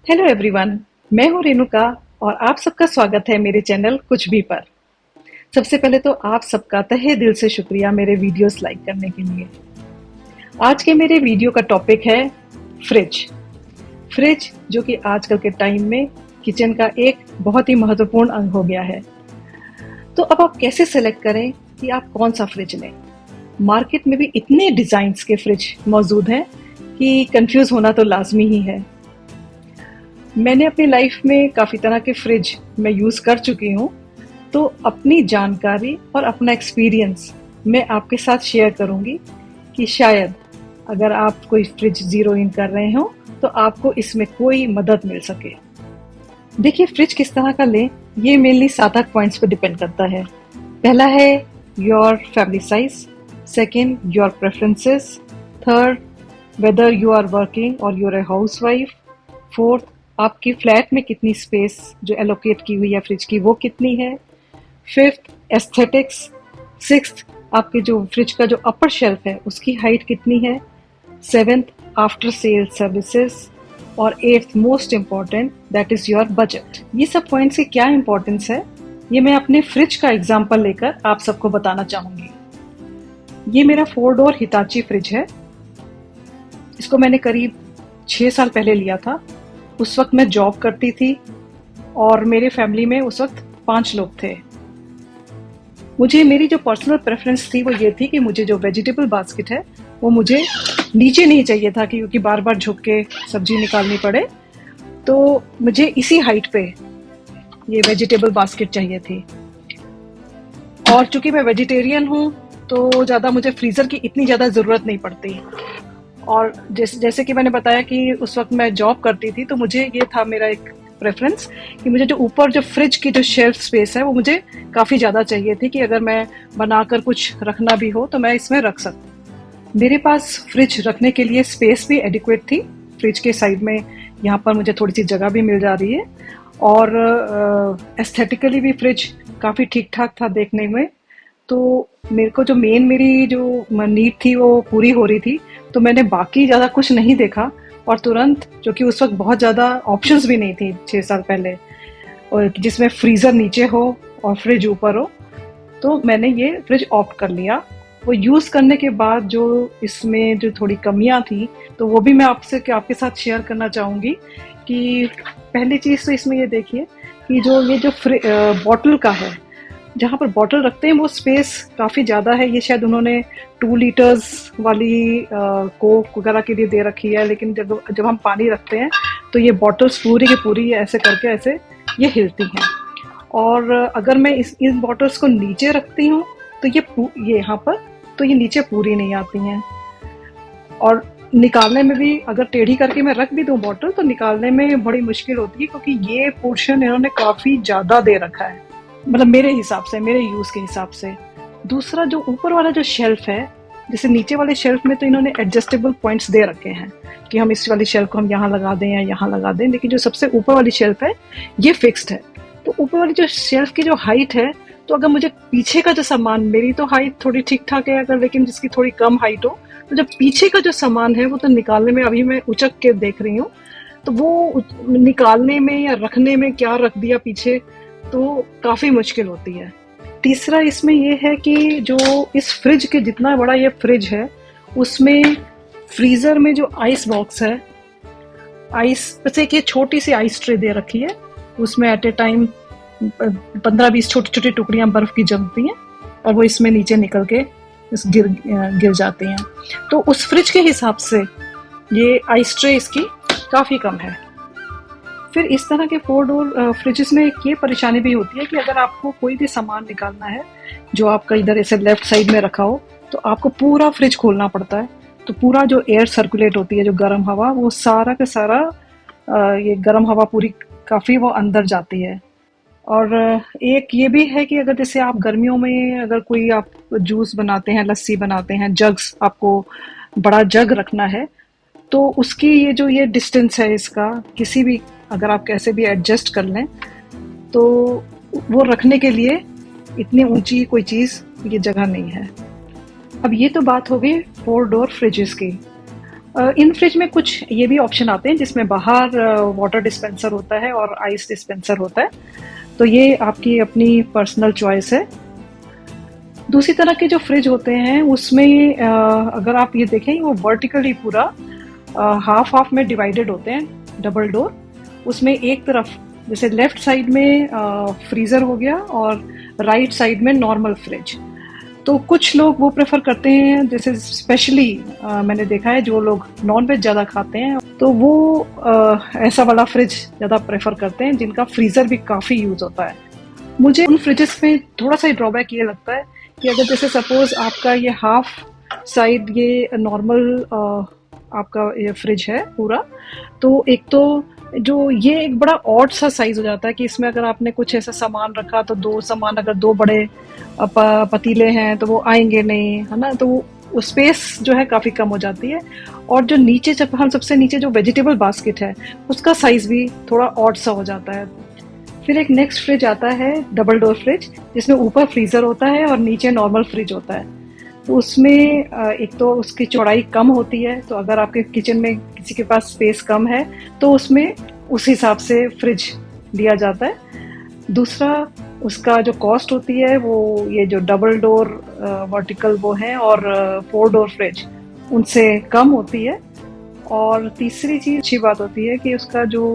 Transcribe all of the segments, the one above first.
Hello everyone. मैं हूँ रेणुका और आप सबका स्वागत है मेरे चैनल कुछ भी पर। सबसे पहले तो आप सबका तहे दिल से शुक्रिया मेरे वीडियोस लाइक करने के लिए। आज के मेरे वीडियो का टॉपिक है फ्रिज। फ्रिज जो कि आजकल के टाइम में किचन का एक बहुत ही महत्वपूर्ण अंग हो गया है। तो अब आप कैसे सेलेक्ट करें कि आप कौन सा फ्रिज लें। मार्केट में भी इतने डिजाइन्स के फ्रिज मौजूद हैं कि कंफ्यूज होना तो लाजमी ही है। मैंने अपनी लाइफ में काफ़ी तरह के फ्रिज मैं यूज़ कर चुकी हूँ, तो अपनी जानकारी और अपना एक्सपीरियंस मैं आपके साथ शेयर करूँगी कि शायद अगर आप कोई फ्रिज ज़ीरो इन कर रहे हो तो आपको इसमें कोई मदद मिल सके। देखिए, फ्रिज किस तरह का लें ये मेनली 7-8 पॉइंट्स पर डिपेंड करता है। पहला है your family size, second your preferences, third whether you are working or you're a housewife, fourth आपकी फ्लैट में कितनी स्पेस जो एलोकेट की हुई है फ्रिज की वो कितनी है, फिफ्थ एस्थेटिक्स, सिक्स्थ आपके जो फ्रिज का जो अपर शेल्फ है उसकी हाइट कितनी है, सेवेंथ आफ्टर सेल सर्विसेज और eighth most important that is your budget. ये सब पॉइंट्स की क्या इंपॉर्टेंस है ये मैं अपने फ्रिज का एग्जाम्पल लेकर आप सबको बताना चाहूंगी। ये मेरा 4 डोर हिताची फ्रिज है। इसको मैंने करीब 6 साल पहले लिया था। उस वक्त मैं जॉब करती थी और मेरे फैमिली में उस वक्त 5 लोग थे। मुझे मेरी जो पर्सनल प्रेफरेंस थी वो ये थी कि मुझे जो वेजिटेबल बास्केट है वो मुझे नीचे नहीं चाहिए था क्योंकि बार बार झुक के सब्जी निकालनी पड़े, तो मुझे इसी हाइट पे ये वेजिटेबल बास्केट चाहिए थी। और चूंकि मैं वेजिटेरियन हूँ तो ज़्यादा मुझे फ्रीज़र की इतनी ज़्यादा ज़रूरत नहीं पड़ती। और जैसे कि मैंने बताया कि उस वक्त मैं जॉब करती थी, तो मुझे ये था मेरा एक प्रेफरेंस कि मुझे जो ऊपर जो फ्रिज की जो शेल्फ स्पेस है वो मुझे काफ़ी ज़्यादा चाहिए थी कि अगर मैं बनाकर कुछ रखना भी हो तो मैं इसमें रख सकूँ। मेरे पास फ्रिज रखने के लिए स्पेस भी एडिक्वेट थी। फ्रिज के साइड में यहाँ पर मुझे थोड़ी सी जगह भी मिल जा रही है और एस्थेटिकली भी फ्रिज काफ़ी ठीक ठाक था देखने में। तो मेरे को जो मेरी जो नीड थी वो पूरी हो रही थी, तो मैंने बाकी ज़्यादा कुछ नहीं देखा और तुरंत, जो कि उस वक्त बहुत ज़्यादा ऑप्शंस भी नहीं थी 6 साल पहले, और जिसमें फ्रीज़र नीचे हो और फ्रिज ऊपर हो, तो मैंने ये फ्रिज ऑप्ट कर लिया। वो यूज़ करने के बाद जो इसमें जो थोड़ी कमियां थी तो वो भी मैं आपके साथ शेयर करना चाहूँगी। कि पहली चीज़ तो इसमें ये देखिए कि जो बॉटल का है, जहाँ पर बॉटल रखते हैं वो स्पेस काफ़ी ज़्यादा है। ये शायद उन्होंने 2 लीटर्स वाली कोक वगैरह के लिए दे रखी है, लेकिन जब हम पानी रखते हैं तो ये बॉटल्स पूरी की पूरी ऐसे करके ऐसे ये हिलती हैं। और अगर मैं इन बॉटल्स को नीचे रखती हूँ तो ये यहाँ पर तो ये नीचे पूरी नहीं आती हैं। और निकालने में भी अगर टेढ़ी करके मैं रख भी दूँ बॉटल तो निकालने में बड़ी मुश्किल होती है, क्योंकि ये पोर्शन इन्होंने काफ़ी ज़्यादा दे रखा है, मतलब मेरे हिसाब से, मेरे यूज़ के हिसाब से। दूसरा, जो ऊपर वाला जो शेल्फ है, जैसे नीचे वाले शेल्फ में तो इन्होंने एडजस्टेबल पॉइंट्स दे रखे हैं कि हम इस वाली शेल्फ को हम यहाँ लगा दें या यहाँ लगा दें, लेकिन जो सबसे ऊपर वाली शेल्फ है ये फिक्स्ड है। तो ऊपर वाली जो शेल्फ की जो हाइट है, तो अगर मुझे पीछे का जो सामान, मेरी तो हाइट थोड़ी ठीक ठाक है अगर, लेकिन जिसकी थोड़ी कम हाइट हो, तो जब पीछे का जो सामान है वो तो निकालने में, अभी मैं उचक के देख रही हूँ, तो वो निकालने में या रखने में क्या रख दिया पीछे तो काफ़ी मुश्किल होती है। तीसरा इसमें ये है कि जो इस फ्रिज के, जितना बड़ा ये फ्रिज है उसमें फ्रीज़र में जो आइस बॉक्स है, आइस जैसे कि छोटी सी आइस ट्रे दे रखी है, उसमें एट ए टाइम 15-20 छोटी छोटी टुकड़ियां बर्फ की जमती हैं और वो इसमें नीचे निकल के गिर जाती हैं। तो उस फ्रिज के हिसाब से ये आइस ट्रे इसकी काफ़ी कम है। फिर इस तरह के 4 डोर फ्रिजेस में एक ये परेशानी भी होती है कि अगर आपको कोई भी सामान निकालना है जो आपका इधर ऐसे लेफ्ट साइड में रखा हो, तो आपको पूरा फ्रिज खोलना पड़ता है। तो पूरा जो एयर सर्कुलेट होती है, जो गर्म हवा, वो सारा का सारा ये गर्म हवा पूरी काफ़ी वो अंदर जाती है। और एक ये भी है कि अगर जैसे आप गर्मियों में अगर कोई आप जूस बनाते हैं, लस्सी बनाते हैं, जग्स, आपको बड़ा जग रखना है, तो उसकी ये डिस्टेंस है इसका, किसी भी अगर आप कैसे भी एडजस्ट कर लें तो वो रखने के लिए इतनी ऊंची कोई चीज़ ये जगह नहीं है। अब ये तो बात हो गई 4 डोर फ्रिजेस की। इन फ्रिज में कुछ ये भी ऑप्शन आते हैं जिसमें बाहर वाटर डिस्पेंसर होता है और आइस डिस्पेंसर होता है, तो ये आपकी अपनी पर्सनल चॉइस है। दूसरी तरह के जो फ्रिज होते हैं उसमें अगर आप ये देखें वो वर्टिकली पूरा हाफ हाफ में डिवाइडेड होते हैं, डबल डोर। उसमें एक तरफ जैसे लेफ्ट साइड में फ्रीज़र हो गया और राइट साइड में नॉर्मल फ्रिज। तो कुछ लोग वो प्रेफर करते हैं, जैसे स्पेशली मैंने देखा है जो लोग नॉन वेज ज़्यादा खाते हैं तो वो ऐसा वाला फ्रिज ज़्यादा प्रेफर करते हैं जिनका फ्रीज़र भी काफ़ी यूज़ होता है। मुझे उन फ्रिजेस में थोड़ा सा ड्रॉबैक ये लगता है कि अगर जैसे सपोज आपका ये हाफ साइड ये नॉर्मल आपका ये फ्रिज है पूरा, तो एक तो जो ये एक बड़ा ऑड सा साइज हो जाता है कि इसमें अगर आपने कुछ ऐसा सामान रखा तो दो सामान, अगर दो बड़े पतीले हैं तो वो आएंगे नहीं, है ना, तो वो स्पेस जो है काफ़ी कम हो जाती है। और जो नीचे, जब हम सबसे नीचे जो वेजिटेबल बास्केट है उसका साइज भी थोड़ा ऑड सा हो जाता है। फिर एक नेक्स्ट फ्रिज आता है डबल डोर फ्रिज, जिसमें ऊपर फ्रीज़र होता है और नीचे नॉर्मल फ्रिज होता है। तो उसमें एक तो उसकी चौड़ाई कम होती है, तो अगर आपके किचन में किसी के पास स्पेस कम है तो उसमें उस हिसाब से फ्रिज दिया जाता है। दूसरा उसका जो कॉस्ट होती है वो ये जो डबल डोर वर्टिकल वो है और 4 डोर फ्रिज उनसे कम होती है। और तीसरी चीज़ अच्छी बात होती है कि उसका जो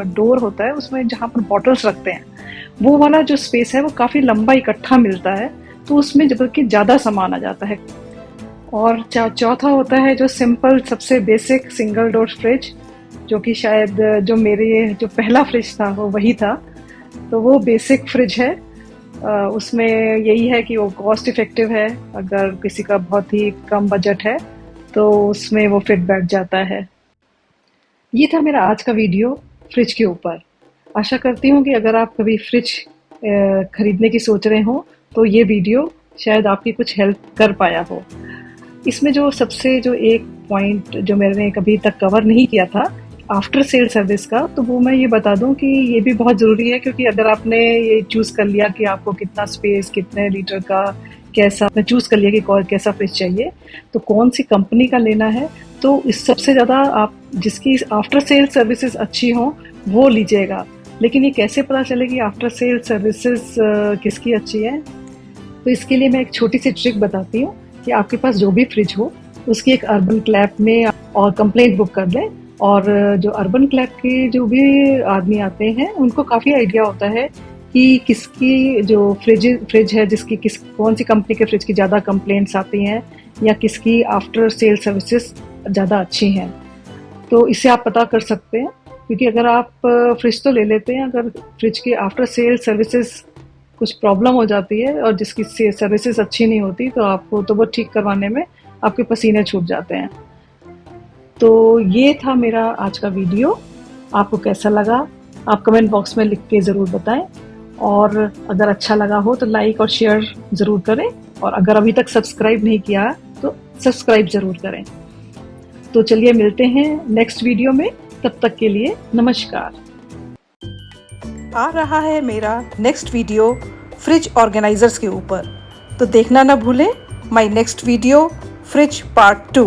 डोर होता है उसमें जहाँ पर बॉटल्स रखते हैं वो वाला जो स्पेस है वो काफ़ी लंबा इकट्ठा मिलता है, तो उसमें जबकि ज़्यादा सामान आ जाता है। और चौथा होता है जो सिंपल सबसे बेसिक सिंगल डोर फ्रिज, जो कि शायद जो मेरे जो पहला फ्रिज था वो वही था। तो वो बेसिक फ्रिज है, उसमें यही है कि वो कॉस्ट इफ़ेक्टिव है, अगर किसी का बहुत ही कम बजट है तो उसमें वो फिट बैठ जाता है। ये था मेरा आज का वीडियो फ्रिज के ऊपर। आशा करती हूँ कि अगर आप कभी फ्रिज खरीदने की सोच रहे हो तो ये वीडियो शायद आपकी कुछ हेल्प कर पाया हो। इसमें जो सबसे जो एक पॉइंट जो मैंने कभी तक कवर नहीं किया था आफ्टर सेल सर्विस का, तो वो मैं ये बता दूं कि ये भी बहुत ज़रूरी है, क्योंकि अगर आपने ये चूज़ कर लिया कि आपको कितना स्पेस, कितने लीटर का, कैसा आपने चूज़ कर लिया कि कैसा फ्रिज चाहिए, तो कौन सी कंपनी का लेना है, तो इस सबसे ज़्यादा आप जिसकी आफ्टर सेल सर्विसेज अच्छी हों वो लीजिएगा। लेकिन ये कैसे पता चले कि आफ्टर सेल सर्विसेज किसकी अच्छी है? तो इसके लिए मैं एक छोटी सी ट्रिक बताती हूँ कि आपके पास जो भी फ्रिज हो उसकी एक अर्बन क्लैप में और कंप्लेंट बुक कर लें। और जो अर्बन क्लैप के जो भी आदमी आते हैं उनको काफ़ी आइडिया होता है कि किसकी जो फ्रिज है जिसकी कौन सी कंपनी के फ्रिज की ज़्यादा कंप्लेंट्स आती हैं या किसकी आफ्टर सेल सर्विसेज ज़्यादा अच्छी हैं। तो इससे आप पता कर सकते हैं, क्योंकि अगर आप फ्रिज तो ले लेते हैं, अगर फ्रिज की आफ्टर सेल सर्विसेज कुछ प्रॉब्लम हो जाती है और जिसकी सर्विसेज अच्छी नहीं होती तो आपको तो वो ठीक करवाने में आपके पसीने छूट जाते हैं। तो ये था मेरा आज का वीडियो। आपको कैसा लगा आप कमेंट बॉक्स में लिख के ज़रूर बताएं, और अगर अच्छा लगा हो तो लाइक और शेयर ज़रूर करें, और अगर अभी तक सब्सक्राइब नहीं किया तो सब्सक्राइब ज़रूर करें। तो चलिए मिलते हैं नेक्स्ट वीडियो में, तब तक के लिए नमस्कार। आ रहा है मेरा नेक्स्ट वीडियो फ्रिज ऑर्गेनाइजर्स के ऊपर, तो देखना ना भूलें my next video fridge part 2।